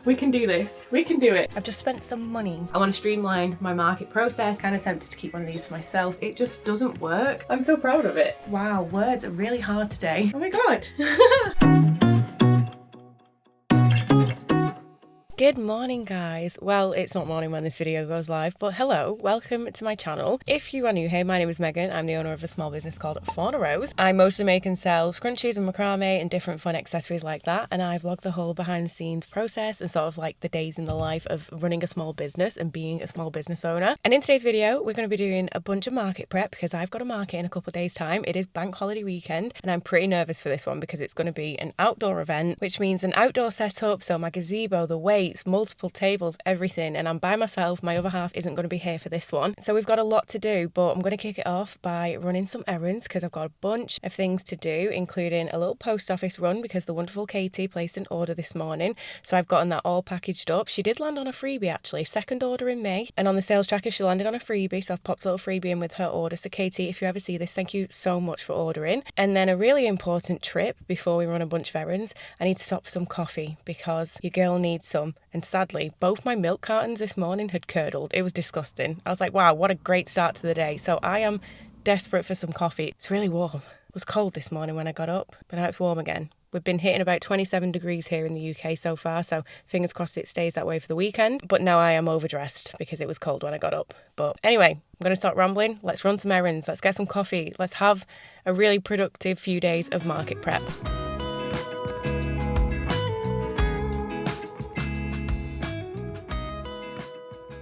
We can do this. We can do it. I've just spent some money. I want to streamline my market process. Kind of tempted to keep one of these for myself. It just doesn't work. I'm so proud of it. Wow, words are really hard today. Oh my god. Good morning, guys. Well, it's not morning when this video goes live, but hello, welcome to my channel. If you are new here, my name is Megan. I'm the owner of a small business called Fauna Rose. I mostly make and sell scrunchies and macrame and different fun accessories like that, and I vlog the whole behind the scenes process and sort of like the days in the life of running a small business and being a small business owner. And in today's video, we're going to be doing a bunch of market prep because I've got a market in a couple of days' time. It is bank holiday weekend, and I'm pretty nervous for this one because it's going to be an outdoor event, which means an outdoor setup, so my gazebo, the weights, multiple tables, everything, and I'm by myself. My other half isn't going to be here for this one, so we've got a lot to do, but I'm going to kick it off by running some errands because I've got a bunch of things to do, including a little post office run because the wonderful Katie placed an order this morning, so I've gotten that all packaged up. She did land on a freebie actually, second order in May, and on the sales tracker she landed on a freebie, so I've popped a little freebie in with her order. So Katie, if you ever see this, thank you so much for ordering. And then a really important trip before we run a bunch of errands, I need to stop for some coffee because your girl needs some, and sadly both my milk cartons this morning had curdled. It was disgusting. I was like, wow, what a great start to the day. So I am desperate for some coffee. It's really warm. It was cold this morning when I got up, but now it's warm again. We've been hitting about 27 degrees here in the UK so far, so fingers crossed it stays that way for the weekend. But now I am overdressed because it was cold when I got up. But anyway, I'm going to stop rambling. Let's run some errands. Let's get some coffee. Let's have a really productive few days of market prep.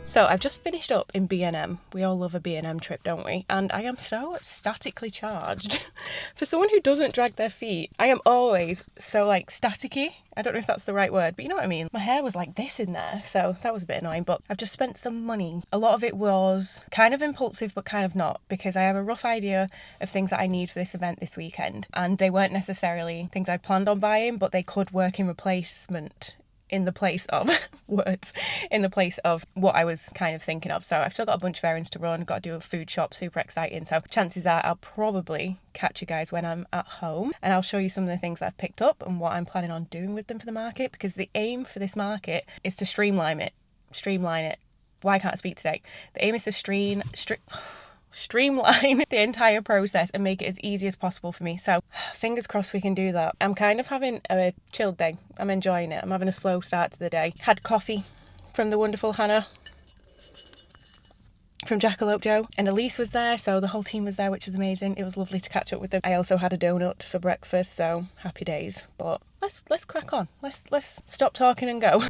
So I've just finished up in B&M. We all love a B&M trip, don't we? And I am so statically charged. For someone who doesn't drag their feet, I am always so like staticky. I don't know if that's the right word, but you know what I mean? My hair was like this in there, so that was a bit annoying, but I've just spent some money. A lot of it was kind of impulsive, but kind of not, because I have a rough idea of things that I need for this event this weekend, and they weren't necessarily things I planned on buying, but they could work in replacement in the place of words, in the place of what I was kind of thinking of. So I've still got a bunch of errands to run, got to do a food shop, super exciting. So chances are I'll probably catch you guys when I'm at home, and I'll show you some of the things I've picked up and what I'm planning on doing with them for the market, because the aim for this market is to streamline it. Why can't I speak today? The aim is to streamline the entire process and make it as easy as possible for me. So fingers crossed we can do that. I'm kind of having a chilled day. I'm enjoying it. I'm having a slow start to the day. Had coffee from the wonderful Hannah from Jackalope Joe, and Elise was there, so the whole team was there, which was amazing. It was lovely to catch up with them. I also had a donut for breakfast, so happy days. But let's crack on. Let's stop talking and go.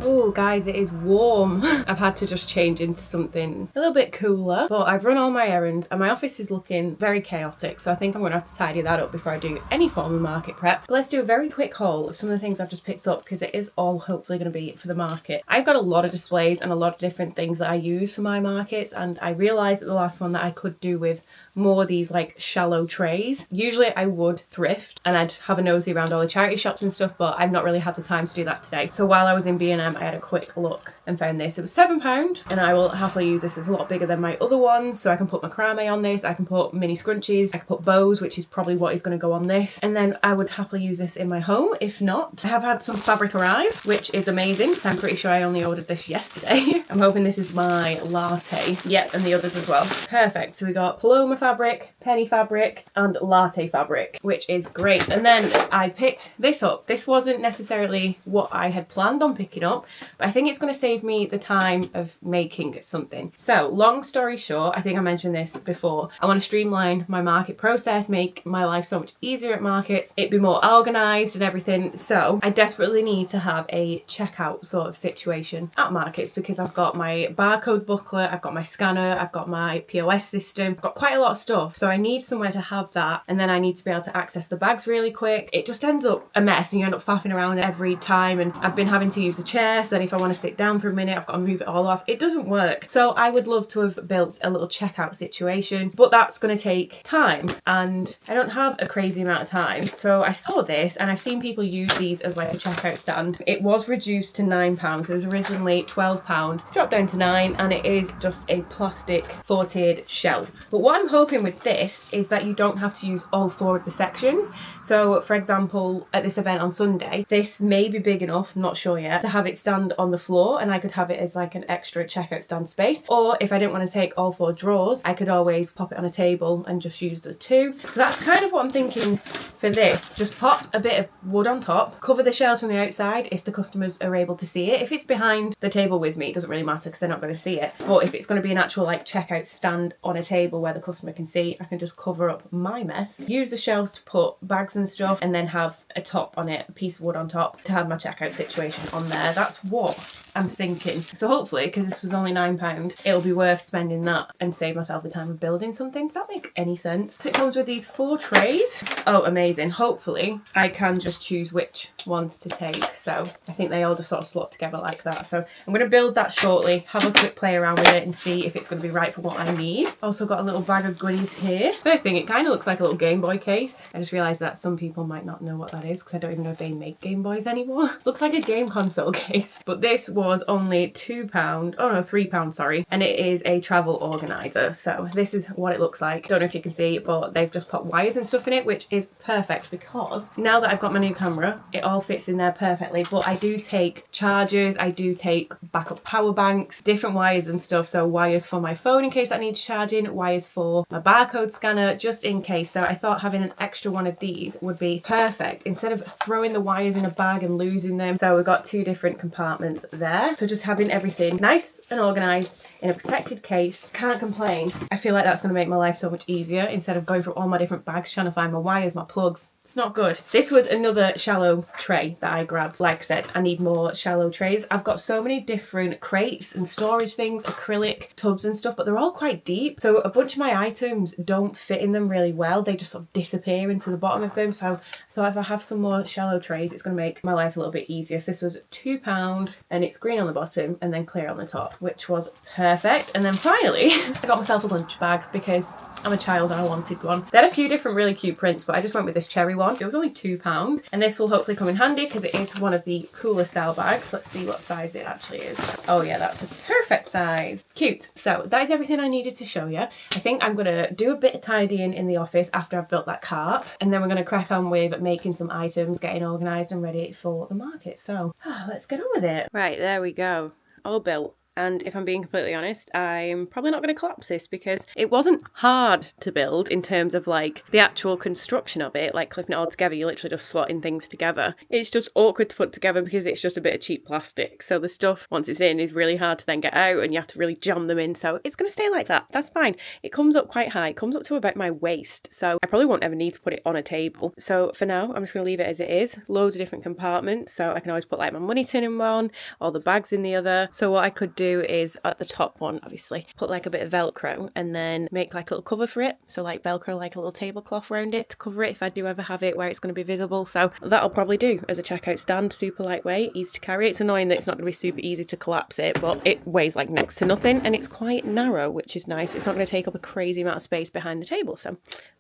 Oh guys, it is warm. I've had to just change into something a little bit cooler, but I've run all my errands and my office is looking very chaotic, so I think I'm going to have to tidy that up before I do any form of market prep. But let's do a very quick haul of some of the things I've just picked up, because it is all hopefully going to be for the market. I've got a lot of displays and a lot of different things that I use for my markets, and I realised at the last one that I could do with more of these like shallow trays. Usually I would thrift and I'd have a nosy around all the charity shops and stuff, but I've not really had the time to do that today. So while I was in B&M, I had a quick look and found this. It was £7, and I will happily use this. It's a lot bigger than my other ones, so I can put macrame on this, I can put mini scrunchies, I can put bows, which is probably what is going to go on this, and then I would happily use this in my home if not. I have had some fabric arrive, which is amazing because I'm pretty sure I only ordered this yesterday. I'm hoping this is my latte. Yep, and the others as well. Perfect. So we got Paloma fabric, penny fabric, and latte fabric, which is great. And then I picked this up. This wasn't necessarily what I had planned on picking up, but I think it's going to save me the time of making something. So long story short, I think I mentioned this before, I want to streamline my market process, make my life so much easier at markets, it be more organised and everything. So I desperately need to have a checkout sort of situation at markets, because I've got my barcode booklet, I've got my scanner, I've got my POS system, I've got quite a lot of stuff, so I need somewhere to have that, and then I need to be able to access the bags really quick. It just ends up a mess and you end up faffing around every time, and I've been having to use the chair there. So then if I want to sit down for a minute, I've got to move it all off. It doesn't work. So I would love to have built a little checkout situation, but that's going to take time and I don't have a crazy amount of time. So I saw this and I've seen people use these as like a checkout stand. It was reduced to £9. It was originally £12, dropped down to £9, and it is just a plastic 4-tiered shelf. But what I'm hoping with this is that you don't have to use all 4 of the sections. So for example, at this event on Sunday, this may be big enough, I'm not sure yet, to have it stand on the floor, and I could have it as like an extra checkout stand space. Or if I didn't want to take all 4 drawers, I could always pop it on a table and just use the 2. So that's kind of what I'm thinking for this. Just pop a bit of wood on top, cover the shelves from the outside if the customers are able to see it. If it's behind the table with me, it doesn't really matter because they're not going to see it. But if it's going to be an actual like checkout stand on a table where the customer can see, I can just cover up my mess, use the shelves to put bags and stuff, and then have a top on it, a piece of wood on top to have my checkout situation on there. That's what I'm thinking. So hopefully, because this was only £9, it'll be worth spending that and save myself the time of building something. Does that make any sense? So it comes with these 4 trays. Oh, amazing. Hopefully I can just choose which ones to take. So I think they all just sort of slot together like that. So I'm going to build that shortly, have a quick play around with it and see if it's going to be right for what I need. Also got a little bag of goodies here. First thing, it kind of looks like a little Game Boy case. I just realised that some people might not know what that is because I don't even know if they make Game Boys anymore. Looks like a game console case. But this was only £2, oh no, £3, sorry. And it is a travel organiser. So this is what it looks like. Don't know if you can see, but they've just put wires and stuff in it, which is perfect because now that I've got my new camera, it all fits in there perfectly. But I do take chargers, I do take backup power banks, different wires and stuff. So wires for my phone in case I need charging, wires for my barcode scanner, just in case. So I thought having an extra one of these would be perfect instead of throwing the wires in a bag and losing them. So we've got 2 different compartments there. So just having everything nice and organised in a protected case, can't complain. I feel like that's going to make my life so much easier instead of going through all my different bags trying to find my wires, my plugs. It's not good. This was another shallow tray that I grabbed. Like I said, I need more shallow trays. I've got so many different crates and storage things, acrylic tubs and stuff, but they're all quite deep. So a bunch of my items don't fit in them really well. They just sort of disappear into the bottom of them. So I thought if I have some more shallow trays, it's going to make my life a little bit easier. So this was £2 and it's green on the bottom and then clear on the top, which was perfect. And then finally, I got myself a lunch bag because I'm a child and I wanted one. They had a few different really cute prints, but I just went with this cherry one. It was only £2 and this will hopefully come in handy because it is one of the cooler style bags. Let's see what size it actually is. Oh yeah, that's a perfect size. Cute. So that is everything I needed to show you. I think I'm gonna do a bit of tidying in the office after I've built that cart, and then we're gonna crack on with making some items, getting organised and ready for the market. So let's get on with it. Right, there we go. All built. And if I'm being completely honest, I'm probably not going to collapse this because it wasn't hard to build in terms of like the actual construction of it, like clipping it all together. You literally just slotting things together. It's just awkward to put together because it's just a bit of cheap plastic. So the stuff, once it's in, is really hard to then get out and you have to really jam them in. So it's going to stay like that. That's fine. It comes up quite high. It comes up to about my waist. So I probably won't ever need to put it on a table. So for now, I'm just going to leave it as it is. Loads of different compartments. So I can always put like my money tin in one, or the bags in the other. So what I could do is at the top one, obviously, put like a bit of Velcro and then make like a little cover for it. So like Velcro like a little tablecloth around it to cover it if I do ever have it where it's going to be visible. So that'll probably do as a checkout stand. Super lightweight, easy to carry. It's annoying that it's not going to be super easy to collapse it, but it weighs like next to nothing and it's quite narrow, which is nice. It's not going to take up a crazy amount of space behind the table. So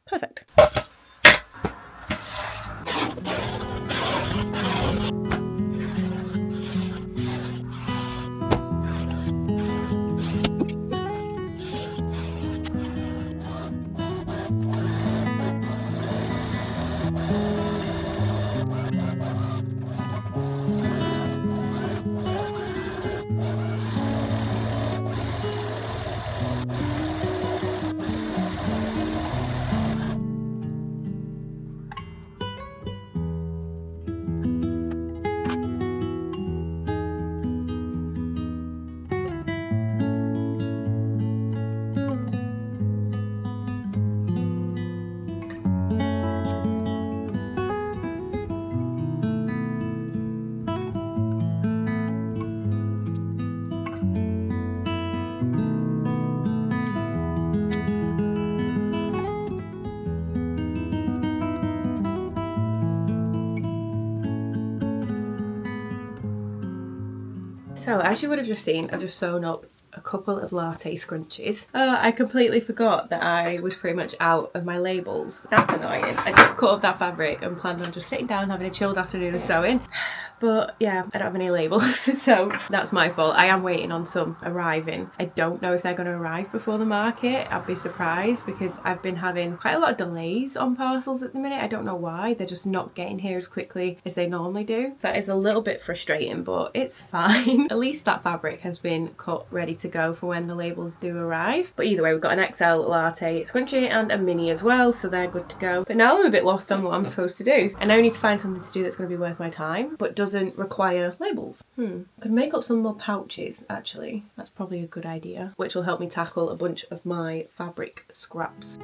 perfect. So as you would have just seen, I've just sewn up a couple of latte scrunchies. I completely forgot that I was pretty much out of my labels. That's annoying. I just cut up that fabric and planned on just sitting down having a chilled afternoon of sewing. But yeah, I don't have any labels, so that's my fault. I am waiting on some arriving. I don't know if they're going to arrive before the market. I'd be surprised because I've been having quite a lot of delays on parcels at the minute. I don't know why. They're just not getting here as quickly as they normally do. So that is a little bit frustrating, but it's fine. At least that fabric has been cut ready to go for when the labels do arrive. But either way, we've got an XL latte scrunchie and a mini as well, so they're good to go. But now I'm a bit lost on what I'm supposed to do. I now need to find something to do that's going to be worth my time, but doesn't require labels. I could make up some more pouches actually. That's probably a good idea, which will help me tackle a bunch of my fabric scraps.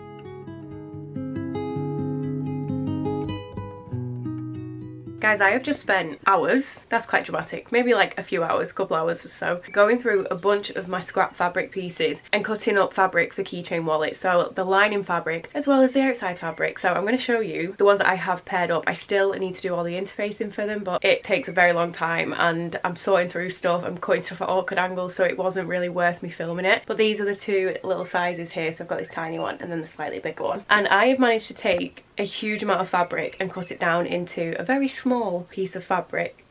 Guys, I have just spent hours, that's quite dramatic, maybe like a few hours, couple hours or so, going through a bunch of my scrap fabric pieces and cutting up fabric for keychain wallets. So the lining fabric as well as the outside fabric. So I'm going to show you the ones that I have paired up. I still need to do all the interfacing for them, but it takes a very long time and I'm sorting through stuff, I'm cutting stuff at awkward angles, so it wasn't really worth me filming it. But these are the two little sizes here. So I've got this tiny one and then the slightly bigger one. And I have managed to take a huge amount of fabric and cut it down into a very small piece of fabric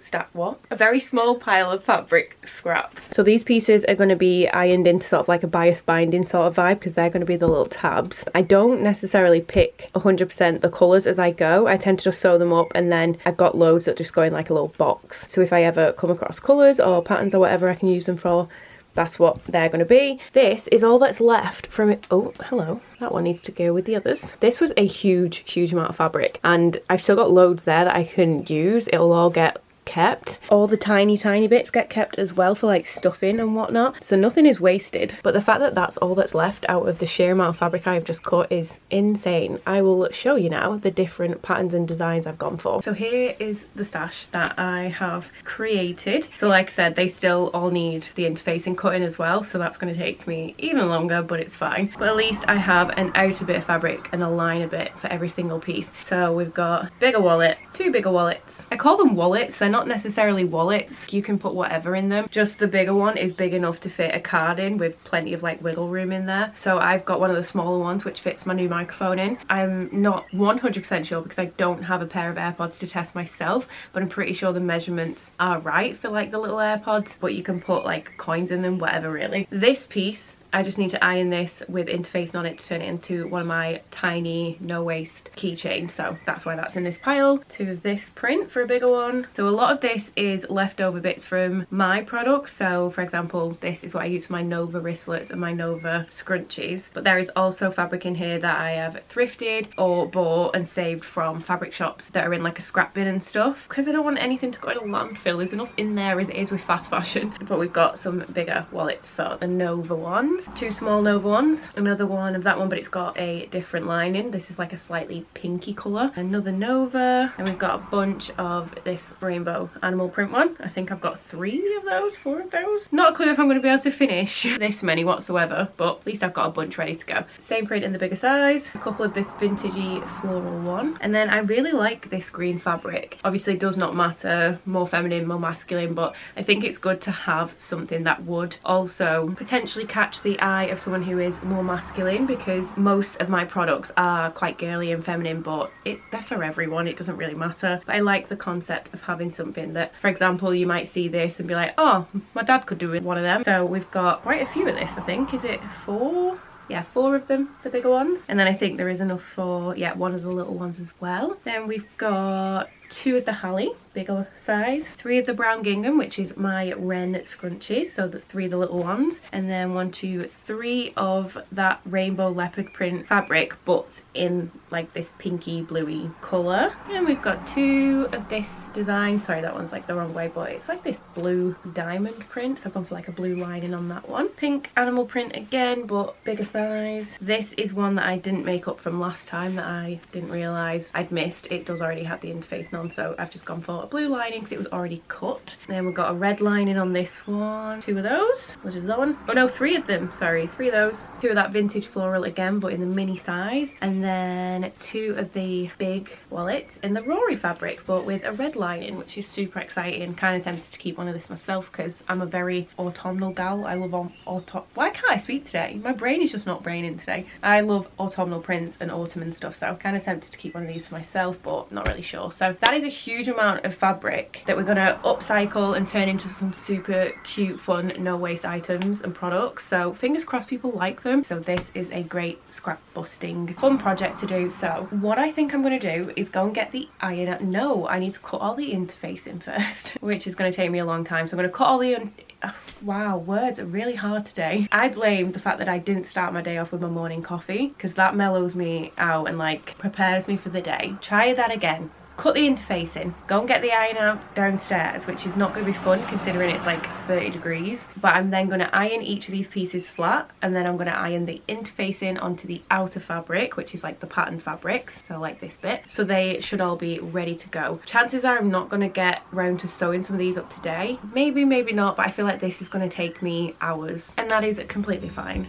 a very small pile of fabric scraps. So these pieces are going to be ironed into sort of like a bias binding sort of vibe because they're going to be the little tabs. I don't necessarily pick 100% the colours as I go. I tend to just sew them up and then I've got loads that just go in like a little box. So if I ever come across colours or patterns or whatever I can use them for, that's what they're going to be. This is all that's left from it. Oh, hello. That one needs to go with the others. This was a huge amount of fabric and I've still got loads there that I couldn't use. It'll all get kept. All the tiny bits get kept as well for like stuffing and whatnot, so nothing is wasted. But the fact that that's all that's left out of the sheer amount of fabric I've just cut is insane. I will show you now the different patterns and designs I've gone for. So here is the stash that I have created. So like I said, they still all need the interfacing cutting as well, so that's going to take me even longer, but it's fine. But at least I have an outer bit of fabric and a liner bit for every single piece. So we've got bigger wallet, two bigger wallets. I call them wallets, they're not necessarily wallets, you can put whatever in them. Just the bigger one is big enough to fit a card in with plenty of like wiggle room in there. So I've got one of the smaller ones which fits my new microphone in. I'm not 100% sure because I don't have a pair of AirPods to test myself, but I'm pretty sure the measurements are right for like the little AirPods, but you can put like coins in them, whatever really. This piece, I just need to iron this with interfacing on it to turn it into one of my tiny no waste keychains, so that's why that's in this pile. Two of this print for a bigger one. So a lot of this is leftover bits from my products. So for example, this is what I use for my Nova wristlets and my Nova scrunchies, but there is also fabric in here that I have thrifted or bought and saved from fabric shops that are in like a scrap bin and stuff, because I don't want anything to go in a landfill. There's enough in there as it is with fast fashion. But we've got some bigger wallets for the Nova ones. Two small Nova ones, another one of that one but it's got a different lining. This is like a slightly pinky colour. Another Nova, and we've got a bunch of this rainbow animal print one. I think I've got 3 of those, 4 of those. Not a clue if I'm going to be able to finish this many whatsoever, but at least I've got a bunch ready to go. Same print in the bigger size, a couple of this vintagey floral one, and then I really like this green fabric. Obviously it does not matter, more feminine, more masculine, but I think it's good to have something that would also potentially catch the eye of someone who is more masculine, because most of my products are quite girly and feminine, but they're for everyone, it doesn't really matter. But I like the concept of having something that, for example, you might see this and be like, oh, my dad could do with one of them. So we've got quite a few of this, I think. Is it 4? Yeah, 4 of them, the bigger ones. And then I think there is enough for, yeah, one of the little ones as well. Then we've got 2 of the Hallie, bigger size, 3 of the brown gingham, which is my Wren scrunchies, so the 3 of the little ones, and then 1, 2, 3 of that rainbow leopard print fabric, but in like this pinky bluey colour. And we've got 2 of this design, sorry that one's like the wrong way, but it's like this blue diamond print, so I've gone for like a blue lining on that one. Pink animal print again, but bigger size. This is one that I didn't make up from last time that I didn't realise I'd missed. It does already have the interface working on, so I've just gone for a blue lining because it was already cut. Then we've got a red lining on this one, 2 of those, which is that one. Oh no, 3 of them, sorry, 3 of those. 2 of that vintage floral again, but in the mini size, and then 2 of the big wallets in the Rory fabric, but with a red lining, which is super exciting. Kind of tempted to keep one of this myself because I'm a very autumnal gal. I love why can't I speak today? My brain is just not braining today. I love autumnal prints and autumn and stuff, so I'm kind of tempted to keep one of these for myself, but not really sure. So that is a huge amount of fabric that we're gonna upcycle and turn into some super cute, fun, no waste items and products. So fingers crossed people like them. So this is a great scrap busting fun project to do. So what I think I'm gonna do is go and get the iron. No, I need to cut all the interfacing first, which is going to take me a long time. So I'm going to cut all the wow, words are really hard today. I blame the fact that I didn't start my day off with my morning coffee, because that mellows me out and like prepares me for the day. Try that again. Cut the interfacing, go and get the iron out downstairs, which is not going to be fun considering it's like 30 degrees, but I'm then going to iron each of these pieces flat, and then I'm going to iron the interfacing onto the outer fabric, which is like the pattern fabrics, so like this bit, so they should all be ready to go. Chances are I'm not going to get round to sewing some of these up today, maybe not, but I feel like this is going to take me hours, and that is completely fine.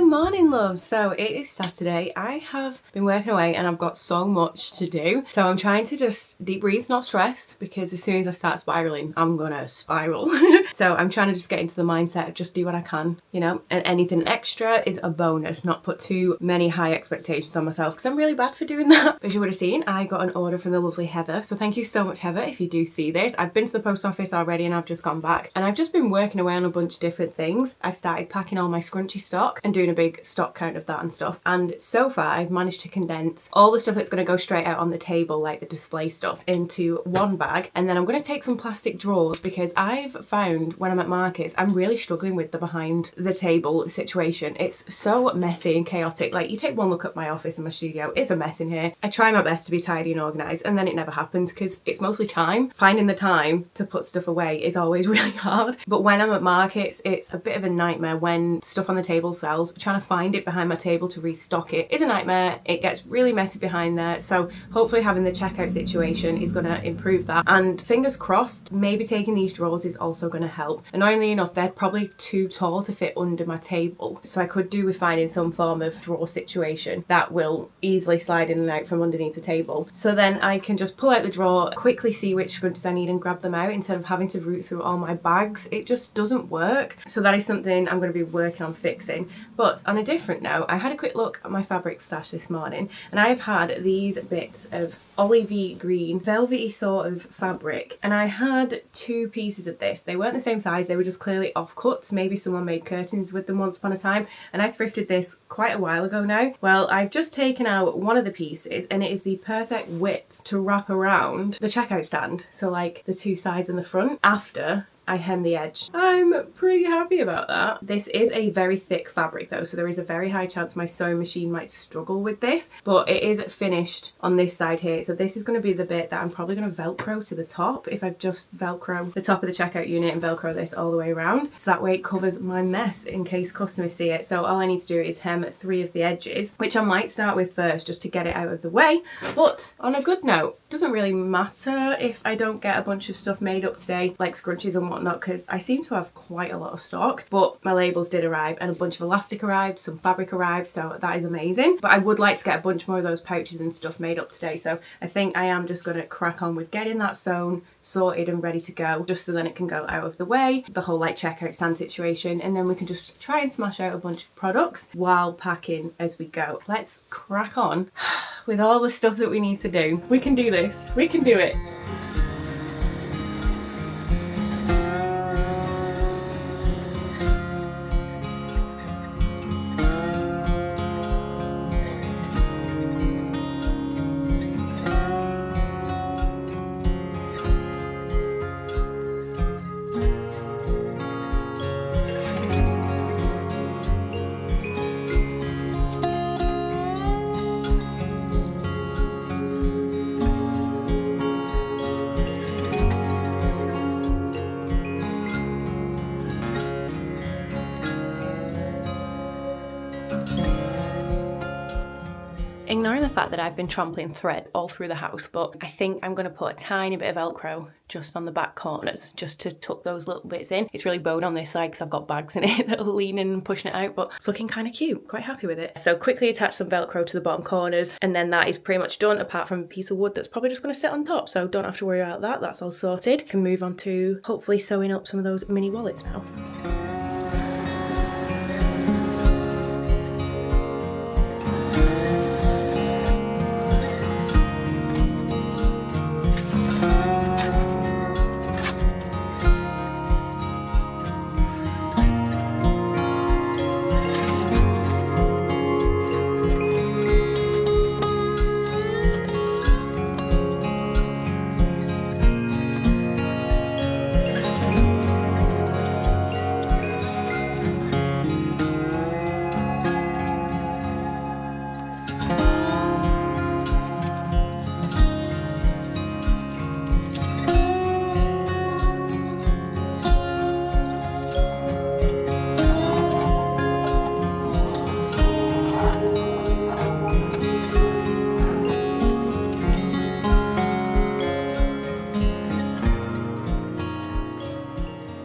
Morning loves, so it is Saturday. I have been working away and I've got so much to do, so I'm trying to just deep breathe, not stress, because as soon as I start spiraling I'm gonna spiral. So I'm trying to just get into the mindset of just do what I can, you know, and anything extra is a bonus, not put too many high expectations on myself, because I'm really bad for doing that. As you would have seen, I got an order from the lovely Heather, so thank you so much, Heather, if you do see this. I've been to the post office already and I've just gone back, and I've just been working away on a bunch of different things. I've started packing all my scrunchy stock and doing a big stock count of that and stuff, and so far I've managed to condense all the stuff that's going to go straight out on the table, like the display stuff, into one bag. And then I'm going to take some plastic drawers, because I've found when I'm at markets I'm really struggling with the behind the table situation. It's so messy and chaotic. Like, you take one look at my office and my studio, it's a mess in here. I try my best to be tidy and organised, and then it never happens because it's mostly time. Finding the time to put stuff away is always really hard. But when I'm at markets, it's a bit of a nightmare. When stuff on the table sells, trying to find it behind my table to restock it is a nightmare. It gets really messy behind there, so hopefully having the checkout situation is going to improve that, and fingers crossed maybe taking these drawers is also going to help. Annoyingly enough, they're probably too tall to fit under my table, so I could do with finding some form of drawer situation that will easily slide in and out from underneath the table, so then I can just pull out the drawer, quickly see which scrunchies I need and grab them out instead of having to root through all my bags. It just doesn't work, so that is something I'm going to be working on fixing. But on a different note, I had a quick look at my fabric stash this morning, and I've had these bits of olivey green velvety sort of fabric, and I had 2 pieces of this. They weren't the same size, they were just clearly offcuts. Maybe someone made curtains with them once upon a time, and I thrifted this quite a while ago now. Well, I've just taken out one of the pieces, and it is the perfect width to wrap around the checkout stand, so like the 2 sides and the front, after I hem the edge. I'm pretty happy about that. This is a very thick fabric though, so there is a very high chance my sewing machine might struggle with this, but it is finished on this side here. So this is going to be the bit that I'm probably going to Velcro to the top if I just Velcro the top of the checkout unit and Velcro this all the way around. So that way it covers my mess in case customers see it. So all I need to do is hem 3 of the edges, which I might start with first just to get it out of the way. But on a good note, doesn't really matter if I don't get a bunch of stuff made up today, like scrunchies and whatnot, because I seem to have quite a lot of stock. But my labels did arrive and a bunch of elastic arrived, some fabric arrived, so that is amazing. But I would like to get a bunch more of those pouches and stuff made up today, so I think I am just going to crack on with getting that sewn, sorted and ready to go, just so then it can go out of the way, the whole like checkout stand situation, and then we can just try and smash out a bunch of products while packing as we go. Let's crack on with all the stuff that we need to do. We can do this. We can do it. Ignoring the fact that I've been trampling thread all through the house, but I think I'm going to put a tiny bit of Velcro just on the back corners, just to tuck those little bits in. It's really bowed on this side because I've got bags in it that are leaning and pushing it out, but it's looking kind of cute. Quite happy with it. So quickly attach some Velcro to the bottom corners, and then that is pretty much done, apart from a piece of wood that's probably just going to sit on top, so don't have to worry about that. That's all sorted. Can move on to hopefully sewing up some of those mini wallets now.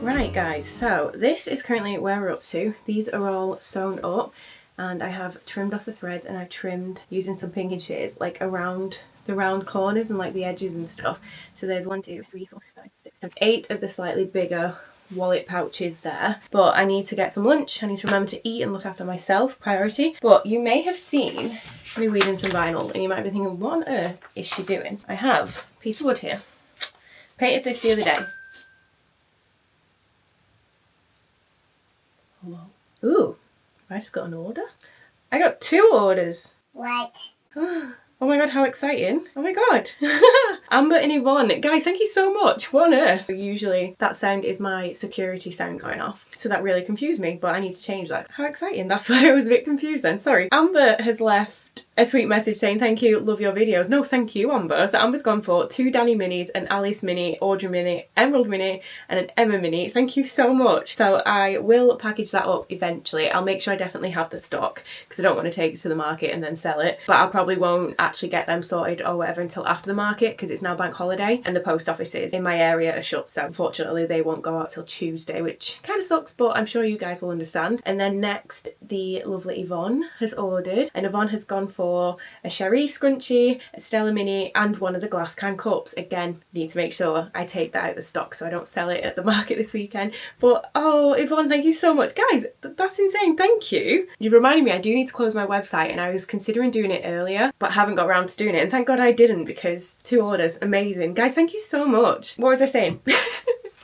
Right guys, so this is currently where we're up to. These are all sewn up and I have trimmed off the threads, and I've trimmed using some pinking shears like around the round corners and like the edges and stuff. So there's 1, 2, 3, 4, 5, 6, 7, 8 of the slightly bigger wallet pouches there. But I need to get some lunch. I need to remember to eat and look after myself, priority. But you may have seen me weaving some vinyl and you might be thinking, what on earth is she doing? I have a piece of wood here. Painted this the other day. Hello. Ooh, I just got an order. I got 2 orders. What? Oh my god, how exciting. Oh my god. Amber and Yvonne. Guys, thank you so much. What on earth? Usually that sound is my security sound going off. So that really confused me, but I need to change that. How exciting. That's why I was a bit confused then. Sorry. Amber has left a sweet message saying, thank you, love your videos. No, thank you, Amber. So Amber's gone for 2 Danny minis, an Alice mini, Audrey mini, Emerald mini, and an Emma mini. Thank you so much. So I will package that up eventually. I'll make sure I definitely have the stock because I don't want to take it to the market and then sell it. But I probably won't actually get them sorted or whatever until after the market because it's now bank holiday and the post offices in my area are shut. So unfortunately they won't go out till Tuesday, which kind of sucks, but I'm sure you guys will understand. And then next, the lovely Yvonne has ordered, and Yvonne has gone for a Cherie scrunchie, a Stella mini, and one of the glass can cups. Again, need to make sure I take that out of the stock so I don't sell it at the market this weekend. But oh, Yvonne, thank you so much. Guys, that's insane. Thank you. You reminded me I do need to close my website, and I was considering doing it earlier, but haven't got around to doing it. And thank God I didn't, because 2 orders, amazing. Guys, thank you so much. What was I saying?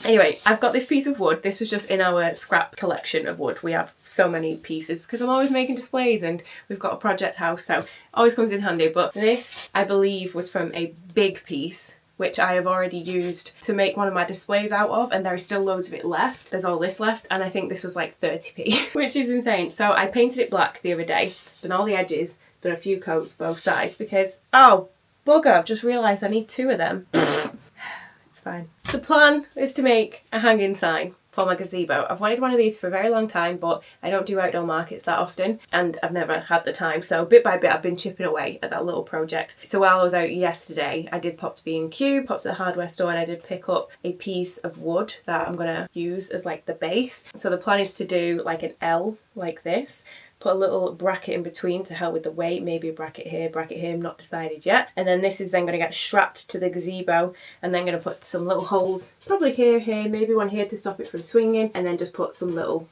Anyway, I've got this piece of wood. This was just in our scrap collection of wood. We have so many pieces because I'm always making displays and we've got a project house, so it always comes in handy. But this, I believe, was from a big piece which I have already used to make one of my displays out of, and there is still loads of it left. There's all this left, and I think this was like 30p, which is insane. So I painted it black the other day, done all the edges, done a few coats both sides because, oh, bugger, I've just realised I need 2 of them. It's fine. The plan is to make a hanging sign for my gazebo. I've wanted one of these for a very long time, but I don't do outdoor markets that often and I've never had the time, so bit by bit I've been chipping away at that little project. So while I was out yesterday, I did pop to B&Q, popped to the hardware store, and I did pick up a piece of wood that I'm gonna use as like the base. So the plan is to do like an L like this, put a little bracket in between to help with the weight, maybe a bracket here, I'm not decided yet. And then this is then going to get strapped to the gazebo, and then going to put some little holes, probably here, maybe one here to stop it from swinging, and then just put some little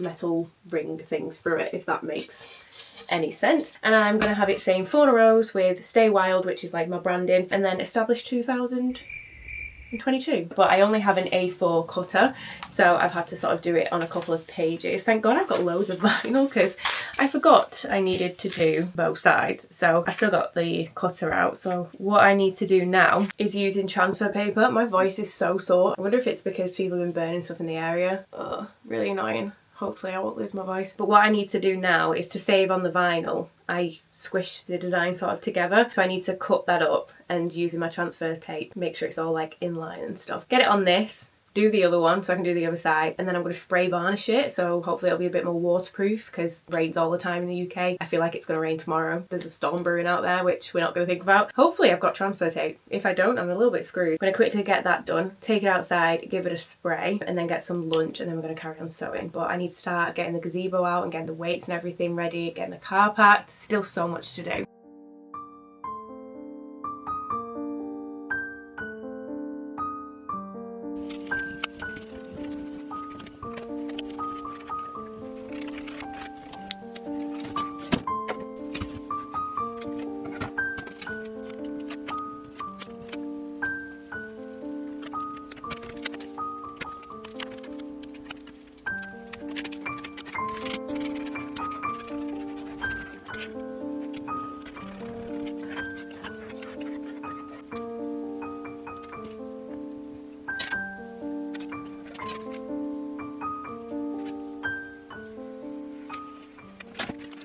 metal ring things through it, if that makes any sense. And I'm going to have it saying Fauna Rose with Stay Wild, which is like my branding, and then established 2022. But I only have an A4 cutter, so I've had to sort of do it on a couple of pages. Thank God I've got loads of vinyl because I forgot I needed to do both sides, so I still got the cutter out. So what I need to do now is using transfer paper. My voice is so sore. I wonder if it's because people have been burning stuff in the area. Ugh, really annoying. Hopefully I won't lose my voice. But what I need to do now is to save on the vinyl. I squished the design sort of together, so I need to cut that up and using my transfer tape, make sure it's all like in line and stuff. Get it on this, do the other one so I can do the other side, and then I'm going to spray varnish it, so hopefully it'll be a bit more waterproof because it rains all the time in the UK. I feel like it's going to rain tomorrow. There's a storm brewing out there, which we're not going to think about. Hopefully I've got transfer tape. If I don't, I'm a little bit screwed. I'm going to quickly get that done, take it outside, give it a spray, and then get some lunch, and then we're going to carry on sewing. But I need to start getting the gazebo out and getting the weights and everything ready, getting the car packed. Still so much to do.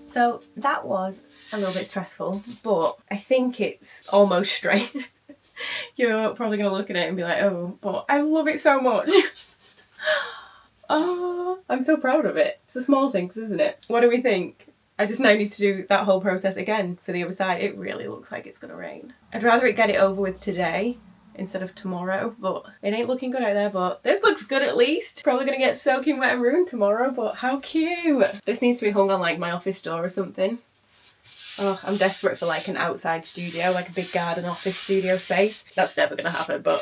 So that was a little bit stressful, but I think it's almost straight. You're probably going to look at it and be like, oh, but I love it so much. Oh, I'm so proud of it. It's the small things, isn't it? What do we think? I just now need to do that whole process again for the other side. It really looks like it's going to rain. I'd rather it get it over with today instead of tomorrow, but it ain't looking good out there. But this looks good at least. Probably gonna get soaking wet and ruined tomorrow, but how cute. This needs to be hung on like my office door or something. Oh, I'm desperate for like an outside studio, like a big garden office studio space. That's never gonna happen, but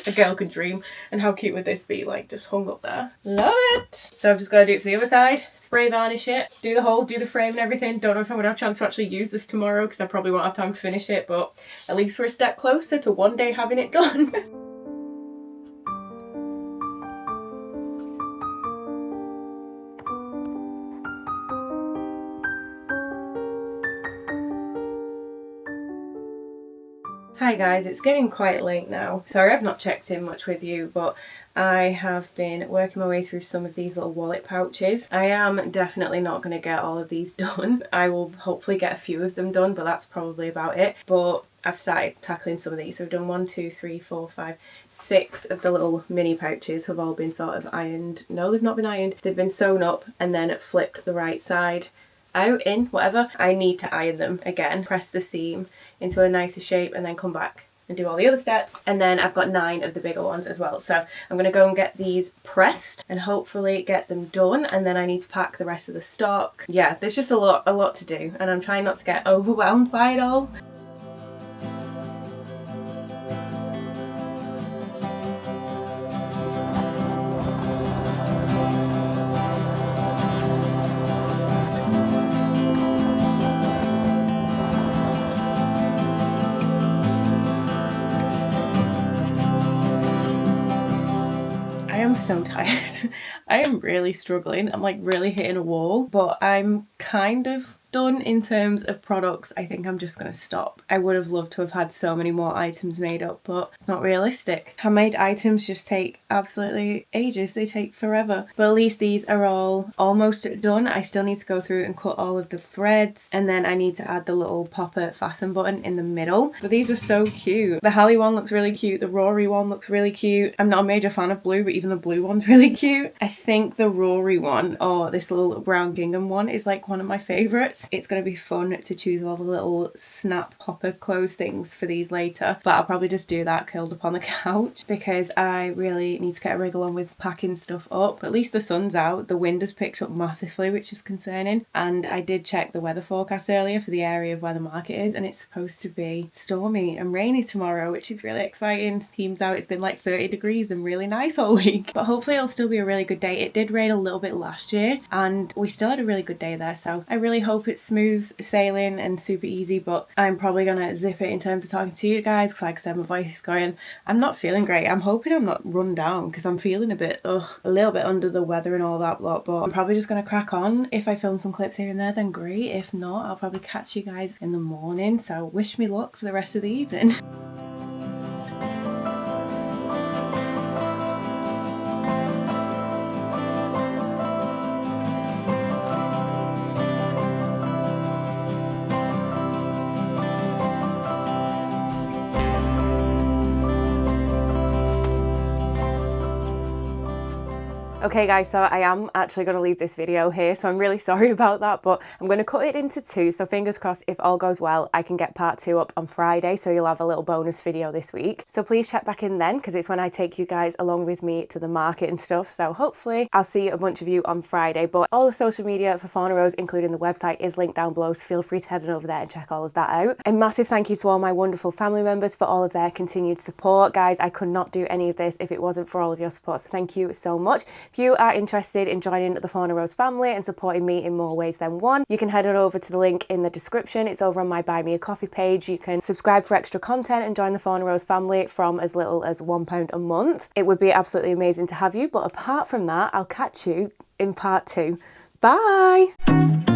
a girl can dream. And how cute would this be, like just hung up there? Love it! So I've just got to do it for the other side, spray varnish it, do the holes, do the frame and everything. Don't know if I'm gonna have a chance to actually use this tomorrow because I probably won't have time to finish it, but at least we're a step closer to one day having it done. Hi guys, it's getting quite late now. Sorry I've not checked in much with you, but I have been working my way through some of these little wallet pouches. I am definitely not going to get all of these done. I will hopefully get a few of them done, but that's probably about it. But I've started tackling some of these. So I've done 1, 2, 3, 4, 5, 6 of the little mini pouches have all been sort of ironed. No, they've not been ironed. They've been sewn up and then flipped the right side out, in, whatever. I need to iron them again, press the seam into a nicer shape and then come back and do all the other steps. And then I've got 9 of the bigger ones as well. So I'm going to go and get these pressed and hopefully get them done. And then I need to pack the rest of the stock. Yeah, there's just a lot to do and I'm trying not to get overwhelmed by it all. I'm so tired. I am really struggling. I'm like really hitting a wall, but I'm kind of done in terms of products. I think I'm just going to stop. I would have loved to have had so many more items made up, but it's not realistic. Handmade items just take absolutely ages. They take forever. But at least these are all almost done. I still need to go through and cut all of the threads, and then I need to add the little popper fasten button in the middle. But these are so cute. The Hallie one looks really cute. The Rory one looks really cute. I'm not a major fan of blue, but even the blue one's really cute. I think the Rory one, or this little brown gingham one, is like one of my favourites. It's going to be fun to choose all the little snap popper clothes things for these later, but I'll probably just do that curled up on the couch because I really need to get a wriggle on with packing stuff up. At least the sun's out. The wind has picked up massively, which is concerning, and I did check the weather forecast earlier for the area of where the market is, and it's supposed to be stormy and rainy tomorrow, which is really exciting. Team's out. It's been like 30 degrees and really nice all week, but hopefully it'll still be a really good day. It did rain a little bit last year and we still had a really good day there, so I really hope it's smooth sailing and super easy. But I'm probably gonna zip it in terms of talking to you guys because, like I said, my voice is going. I'm not feeling great. I'm hoping I'm not run down because I'm feeling a little bit under the weather and all that lot, but I'm probably just gonna crack on. If I film some clips here and there, then great. If not, I'll probably catch you guys in the morning, so wish me luck for the rest of the evening. Okay guys, so I am actually going to leave this video here, so I'm really sorry about that, but I'm going to cut it into two, so fingers crossed if all goes well I can get part 2 up on Friday, so you'll have a little bonus video this week. So please check back in then because it's when I take you guys along with me to the market and stuff, so hopefully I'll see a bunch of you on Friday. But all the social media for Fauna Rose, including the website, is linked down below, so feel free to head on over there and check all of that out. A massive thank you to all my wonderful family members for all of their continued support. Guys, I could not do any of this if it wasn't for all of your support, so thank you so much. If you are interested in joining the Fauna Rose family and supporting me in more ways than one, you can head on over to the link in the description. It's over on my Buy Me a Coffee page. You can subscribe for extra content and join the Fauna Rose family from as little as £1 a month. It would be absolutely amazing to have you, but apart from that, I'll catch you in part 2. Bye!